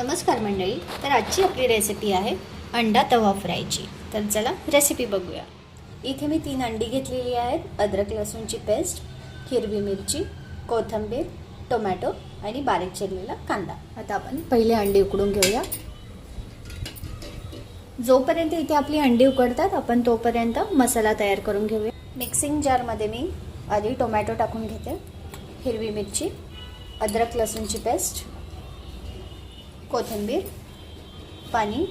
नमस्कार मंडळी. तर आजची आपली रेसिपी आहे अंडा तवा फ्रायची. तर चला रेसिपी बघूया. इथे मी 3 अंडी घेतलेली आहेत. अद्रक लसूणची पेस्ट, हिरवी मिरची, कोथिंबीर, टोमॅटो आणि बारीक चिरलेला कांदा. आता आपण पहिले अंडी उकडून घेऊया. जोपर्यंत इथे आपली अंडी उकडतात आपण तोपर्यंत मसाला तयार करून घेऊया. मिक्सिंग जारमध्ये मी आधी टोमॅटो टाकून घेते, हिरवी मिरची, अद्रक लसूणची पेस्ट, कोथिंबीर, पाणी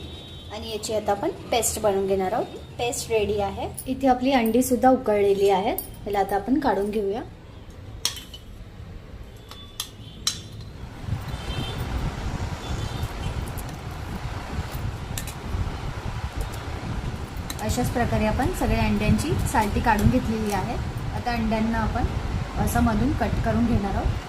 आणि याची आता आपण पेस्ट बनवून घेणार आहोत. पेस्ट रेडी आहे. इथे आपली अंडी सुद्धा उकळलेली आहे. याला आता आपण काढून घेऊया. अशाच प्रकारे आपण सगळ्या अंड्यांची सालटी काढून घेतलेली आहे. आता अंड्यांना आपण असं मधून कट करून घेणार आहोत.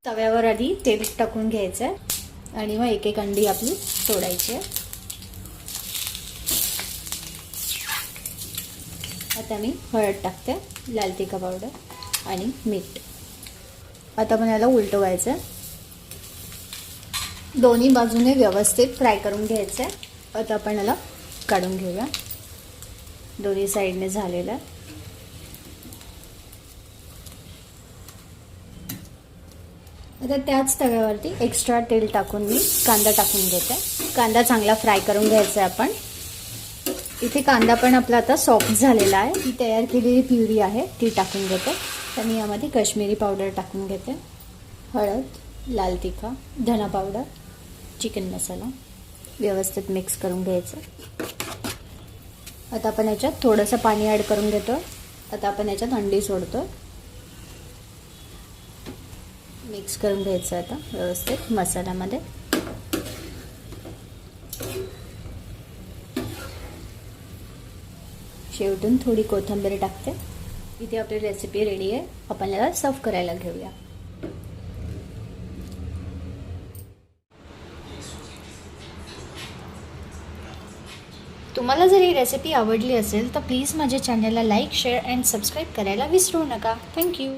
तव्यावर आधी तेल टाकून घ्यायचं आहे आणि मग एक एक अंडी आपली सोडायची आहे. आता मी हळद टाकते, लाल तिखट पावडर आणि मीठ. आता आपण याला उलटवायचं आहे. दोन्ही बाजूने व्यवस्थित फ्राय करून घ्यायचं आहे. आता आपण याला काढून घेऊया. दोन्ही साईडने झालेलं आहे. आता त्याच तव्यावरती एक्स्ट्रा तेल टाकून मी कांदा टाकून घेते. कांदा चांगला फ्राय करून घ्यायचा आहे आपण. इथे कांदा पण आपला आता सॉफ्ट झालेला आहे. ती तयार केलेली प्युरी आहे ती टाकून घेते. तर मी यामध्ये काश्मीरी पावडर टाकून घेते, हळद, लाल तिखट, धना पावडर, चिकन मसाला व्यवस्थित मिक्स करून घ्यायचं. आता आपण याच्यात थोडंसं पाणी ॲड करून घेतो. आता आपण याच्यात अंडी सोडतो. मिक्स करून घ्यायचं आता व्यवस्थित मसाल्यामध्ये. शेवटून थोडी कोथिंबीर टाकते. इथे आपली रेसिपी रेडी आहे. आपण याला सर्व करायला घेऊया. तुम्हाला जर ही रेसिपी आवडली असेल तर प्लीज माझ्या चॅनलला लाईक, शेअर अँड सबस्क्राईब करायला विसरू नका. थँक्यू.